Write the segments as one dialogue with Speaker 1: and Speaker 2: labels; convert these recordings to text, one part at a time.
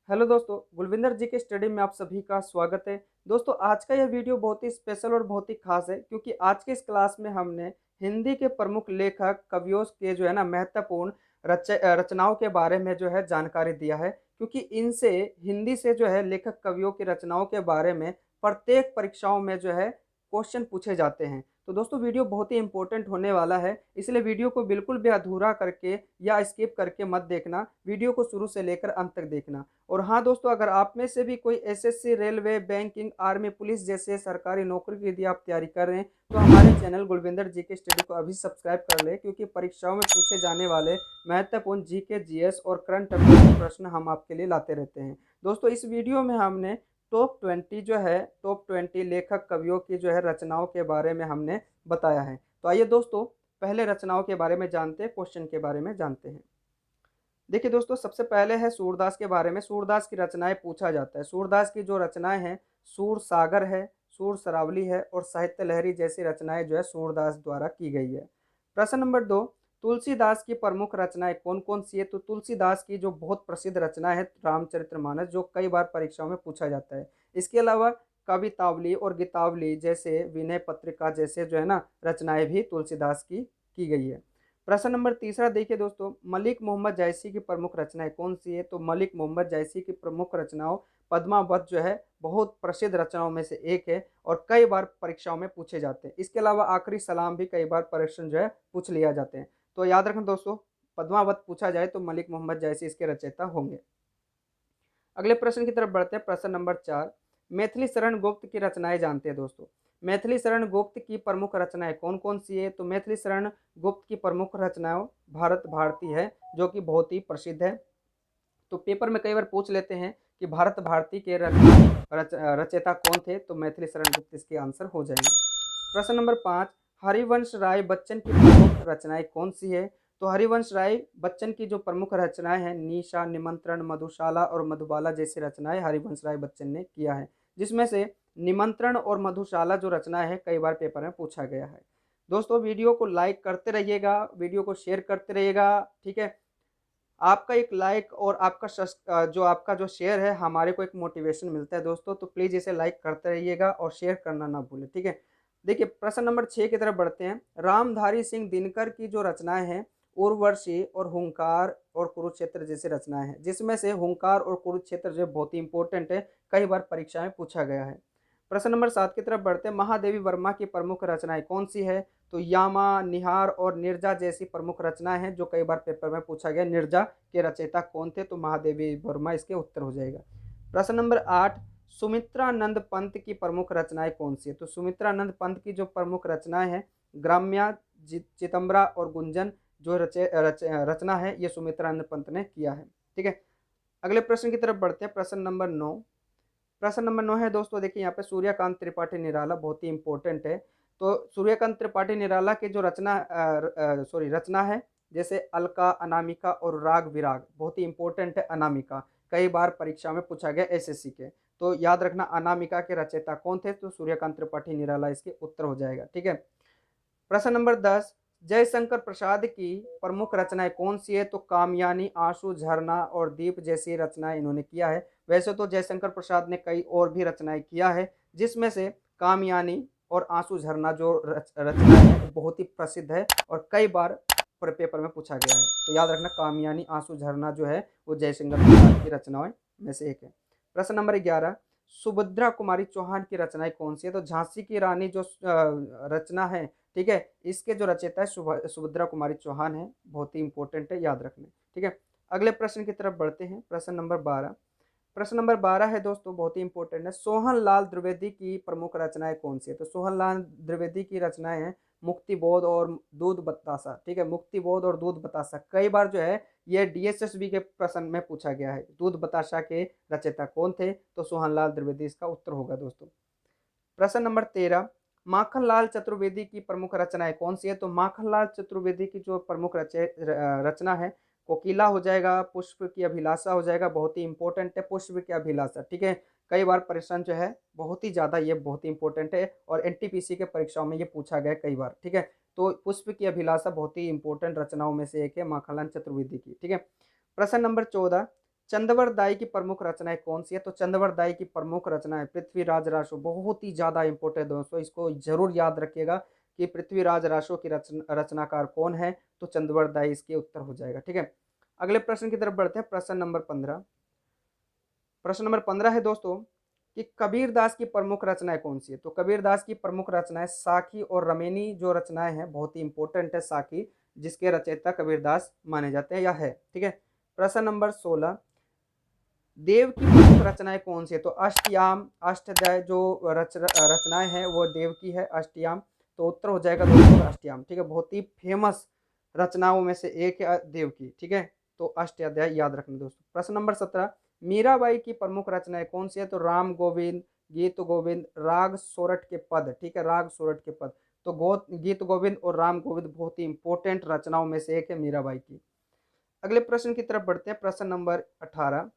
Speaker 1: Hello दोस्तों, गुलविंदर जी के study में आप सभी का स्वागत है। दोस्तों, आज का यह वीडियो बहुत ही स्पेशल और बहुत ही खास है क्योंकि आज के इस क्लास में हमने हिंदी के प्रमुख लेखक कवियों के जो है ना महत्वपूर्ण रचनाओं के बारे में जो है जानकारी दिया है, क्योंकि इनसे हिंदी से जो है लेखक कवियों की रचनाओं के बारे में प्रत्येक परीक्षाओं में जो है क्वेश्चन पूछे जाते हैं। तो दोस्तों, वीडियो बहुत ही इंपॉर्टेंट होने वाला है, इसलिए वीडियो को बिल्कुल भी अधूरा करके या स्किप करके मत देखना। वीडियो को शुरू से लेकर अंत तक देखना। और हाँ दोस्तों, अगर आप में से भी कोई SSC, railway, banking, army, police जैसे सरकारी नौकरी की यदि आप तैयारी कर रहे हैं तो हमारे चैनल गुलविंदर जी के स्टडी को अभी सब्सक्राइब कर ले, क्योंकि परीक्षाओं में पूछे जाने वाले महत्वपूर्ण जीके, जीएस और करंट अफेयर के प्रश्न हम आपके लिए लाते रहते हैं। दोस्तों, इस वीडियो में हमने टॉप 20 लेखक कवियों की जो है रचनाओं के बारे में हमने बताया है। तो आइए दोस्तों, पहले रचनाओं के बारे में जानते हैं, क्वेश्चन के बारे में जानते हैं। देखिए दोस्तों, सबसे पहले है सूरदास के बारे में। सूरदास की रचनाएं पूछा जाता है। सूरदास की जो रचनाएं हैं, सूर सागर है, सूर सरावली है और साहित्य लहरी जैसी रचनाएं जो है सूरदास द्वारा की गई है। प्रश्न नंबर 2, तुलसीदास की प्रमुख रचनाएं कौन कौन सी है? तो तुलसीदास की जो बहुत प्रसिद्ध रचना है रामचरितमानस, जो कई बार परीक्षाओं में पूछा जाता है। इसके अलावा कवितावली और गीतावली जैसे विनय पत्रिका जैसे जो है ना रचनाएं भी तुलसीदास की गई है। प्रश्न नंबर तीसरा देखिए दोस्तों, मलिक मोहम्मद जायसी की प्रमुख रचनाएं कौन सी है? तो मलिक मोहम्मद जायसी की प्रमुख रचनाओं पद्मावत जो है बहुत प्रसिद्ध रचनाओं में से एक है और कई बार परीक्षाओं में पूछे जाते हैं। इसके अलावा आखिरी सलाम भी कई बार परीक्षण जो है पूछ लिया जाते हैं। तो याद रखना दोस्तों, पद्मावत पूछा जाए तो मलिक मोहम्मद जायसी इसके रचयिता होंगे। अगले प्रश्न की तरफ बढ़ते हैं। प्रश्न नंबर 4, मैथिली शरण गुप्त की रचनाएं जानते हैं दोस्तों। मैथिली शरण गुप्त की प्रमुख रचनाएं कौन कौन सी है? तो मैथिली शरण गुप्त की प्रमुख रचनाओं भारत भारती है, जो कि बहुत ही प्रसिद्ध है। तो पेपर में कई बार पूछ लेते हैं कि भारत भारती के रचयिता कौन थे? तो मैथिली शरण गुप्त इसके आंसर हो जाएंगे। प्रश्न नंबर 5, हरिवंश राय बच्चन की प्रमुख रचनाएं कौन सी है? तो हरिवंश राय बच्चन की जो प्रमुख रचनाएं हैं, निशा, निमंत्रण, मधुशाला और मधुबाला जैसी रचनाएं हरिवंश राय बच्चन ने किया है, जिसमें से निमंत्रण और मधुशाला जो रचना है कई बार पेपर में पूछा गया है। दोस्तों, वीडियो को लाइक करते रहिएगा, वीडियो को शेयर करते रहिएगा, ठीक है। आपका एक लाइक और आपका जो शेयर है, हमारे को एक मोटिवेशन मिलता है दोस्तों। तो प्लीज़ इसे लाइक करते रहिएगा और शेयर करना ना भूलें, ठीक है। देखिए, प्रश्न नंबर 6 की तरफ बढ़ते हैं। रामधारी सिंह दिनकर की जो रचनाएं हैं, उर्वशी और हुंकार और कुरुक्षेत्र जैसी रचनाएं हैं, जिसमें से हुंकार और कुरुक्षेत्र जो बहुत ही इंपॉर्टेंट है, कई बार परीक्षा में पूछा गया है। प्रश्न नंबर 7 की तरफ बढ़ते हैं। महादेवी वर्मा की प्रमुख रचनाएं कौन सी है? तो यामा, निहार और निर्जा जैसी प्रमुख रचनाएं हैं, जो कई बार पेपर में पूछा गया। निर्जा के रचयिता कौन थे? तो महादेवी वर्मा इसके उत्तर हो जाएगा। प्रश्न नंबर 8, सुमित्रानंद पंत की प्रमुख रचनाएं कौन सी है? तो सुमित्रानंद पंत की जो प्रमुख रचनाएं हैं, ग्राम्या, चितंबरा और गुंजन जो रचना है, ये सुमित्रानंद पंत ने किया है, ठीक है। अगले प्रश्न की तरफ बढ़ते हैं। प्रश्न नंबर 9, प्रश्न नंबर 9 है दोस्तों, देखिए यहाँ पे सूर्यकांत त्रिपाठी निराला बहुत ही इंपॉर्टेंट है। तो सूर्यकांत त्रिपाठी निराला की जो रचना है, जैसे अलका, अनामिका और राग विराग, बहुत ही इंपॉर्टेंट है अनामिका, कई बार परीक्षा में पूछा गया एसएससी के। तो याद रखना अनामिका के रचयिता कौन थे? तो सूर्यकांत त्रिपाठी निराला इसके उत्तर हो जाएगा, ठीक है। प्रश्न नंबर 10, जयशंकर प्रसाद की प्रमुख रचनाएं कौन सी है? तो कामयानी, आंसू, झरना और दीप जैसी रचनाएं इन्होंने किया है। वैसे तो जयशंकर प्रसाद ने कई और भी रचनाएं किया है, जिसमें से कामयानी और आंसू झरना जो रचना है वो बहुत ही प्रसिद्ध है और कई बार पेपर में पूछा गया है। तो याद रखना कामयानी, आंसू झरना जो है वो जयशंकर प्रसाद की रचनाओं में से एक है। प्रश्न नंबर 11, सुभद्रा कुमारी चौहान की रचनाएं कौन सी है? तो झांसी की रानी जो रचना है, ठीक है, इसके जो रचयिता है सुभद्रा कुमारी चौहान है, बहुत ही इंपॉर्टेंट है, याद रखना, ठीक है। अगले प्रश्न की तरफ बढ़ते हैं। प्रश्न नंबर 12, प्रश्न नंबर 12 है दोस्तों, बहुत ही इंपॉर्टेंट है। सोहन लाल द्विवेदी की प्रमुख रचनाएं कौन सी है? तो सोहन लाल द्विवेदी की रचनाएं हैं मुक्ति बोध और दूध बतासा, ठीक है। मुक्ति बोध और दूध बतासा कई बार जो है ये डीएसएसबी के प्रश्न में पूछा गया है। दूध बतासा के रचयिता कौन थे? तो सोहन लाल द्विवेदी इसका उत्तर होगा दोस्तों। प्रश्न नंबर 13, माखनलाल चतुर्वेदी की प्रमुख रचनाएं कौन सी है? तो माखनलाल चतुर्वेदी की जो प्रमुख रचना है, कोकिला हो जाएगा, पुष्प की अभिलाषा हो जाएगा, बहुत ही इंपॉर्टेंट है पुष्प की अभिलाषा, ठीक है। कई बार प्रश्न जो है बहुत ही ज़्यादा ये बहुत ही इंपॉर्टेंट है और एनटीपीसी के परीक्षाओं में ये पूछा गया कई बार, ठीक है। तो पुष्प की अभिलाषा बहुत ही इंपॉर्टेंट रचनाओं में से एक है माखनलाल चतुर्वेदी की, ठीक है। प्रश्न नंबर 14, चंदवरदाई की प्रमुख रचनाएं कौन सी है? तो चंदवरदाई की प्रमुख रचनाएं पृथ्वीराज रासो, बहुत ही ज़्यादा इंपॉर्टेंट दोस्तों, इसको ज़रूर याद रखिएगा कि पृथ्वीराज रासो की रचनाकार कौन है? तो चंदवरदाई इसके उत्तर हो जाएगा। ठीक है, अगले प्रश्न की तरफ बढ़ते हैं। प्रश्न नंबर 15। प्रश्न नंबर 15 है दोस्तों कि कबीरदास की प्रमुख रचनाएं कौन सी है? तो कबीरदास की प्रमुख रचनाएं साखी और रमेनी जो रचनाएं हैं, बहुत ही इंपॉर्टेंट है साखी, जिसके रचयिता कबीरदास माने जाते हैं या है। ठीक है, प्रश्न नंबर 16, देव की प्रमुख रचनाएं कौन सी है? तो अष्टयाम अष्टदय जो रचनाएं हैं वो देव की है, अष्टयाम। तो उत्तर हो जाएगा दोस्तों अष्टयाम। ठीक है, बहुत ही फेमस रचनाओं में से एक है देव की। ठीक है, तो अष्टाध्याय याद रखना दोस्तों। प्रश्न नंबर 17, मीराबाई की प्रमुख रचनाएं कौन सी है? तो राम गोविंद, गीत गोविंद, राग सोरठ के पद। ठीक है, राग सोरठ के पद। तो गीत गोविंद और राम गोविंद बहुत ही इंपॉर्टेंट रचनाओं में से एक है मीराबाई की। अगले प्रश्न की तरफ बढ़ते हैं। प्रश्न नंबर 18।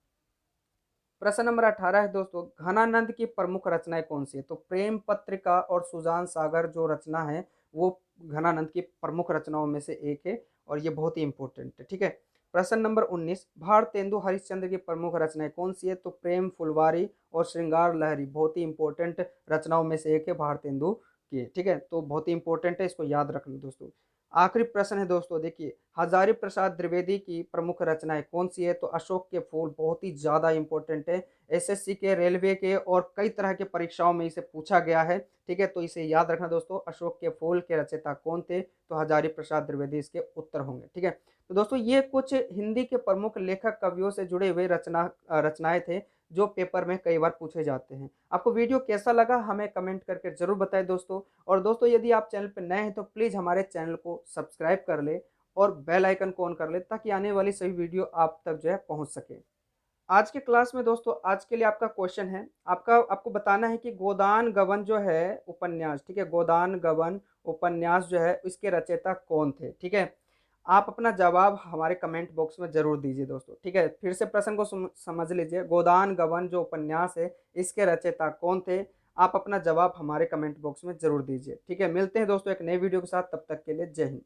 Speaker 1: प्रश्न नंबर 18 है दोस्तों, घनानंद की प्रमुख रचनाएं कौन सी है? तो प्रेम पत्रिका और सुजान सागर जो रचना है वो घनानंद की प्रमुख रचनाओं में से एक है और ये बहुत ही इंपॉर्टेंट है। ठीक है, प्रश्न नंबर 19, भारतेंदु हरिश्चंद्र की प्रमुख रचनाएं कौन सी है? तो प्रेम फुलवारी और श्रृंगार लहरी, बहुत ही इंपॉर्टेंट रचनाओं में से एक है भारतेंदु की। ठीक है, तो बहुत ही इंपॉर्टेंट है, इसको याद रखना दोस्तों। आखिरी प्रश्न है दोस्तों, देखिए, हजारी प्रसाद द्विवेदी की प्रमुख रचनाएं कौन सी है? तो अशोक के फूल, बहुत ही ज्यादा इंपॉर्टेंट है, एसएससी के, रेलवे के और कई तरह के परीक्षाओं में इसे पूछा गया है। ठीक है, तो इसे याद रखना दोस्तों, अशोक के फूल के रचयिता कौन थे? तो हजारी प्रसाद द्विवेदी इसके उत्तर होंगे। ठीक है, तो दोस्तों ये कुछ हिंदी के प्रमुख लेखक कवियों से जुड़े हुए रचनाएं थे जो पेपर में कई बार पूछे जाते हैं। आपको वीडियो कैसा लगा हमें कमेंट करके जरूर बताएं दोस्तों। और दोस्तों यदि आप चैनल पर नए हैं तो प्लीज़ हमारे चैनल को सब्सक्राइब कर ले और बेल आइकन को ऑन कर ले ताकि आने वाली सभी वीडियो आप तक जो है पहुंच सके। आज के क्लास में दोस्तों, आज के लिए आपका क्वेश्चन है, आपको बताना है कि गोदान गबन जो है उपन्यास, ठीक है, गोदान गबन उपन्यास जो है इसके रचयिता कौन थे? ठीक है, आप अपना जवाब हमारे कमेंट बॉक्स में जरूर दीजिए दोस्तों। ठीक है, फिर से प्रश्न को समझ लीजिए, गोदान गबन जो उपन्यास है इसके रचयिता कौन थे? आप अपना जवाब हमारे कमेंट बॉक्स में जरूर दीजिए। ठीक है, मिलते हैं दोस्तों एक नए वीडियो के साथ, तब तक के लिए जय हिंद।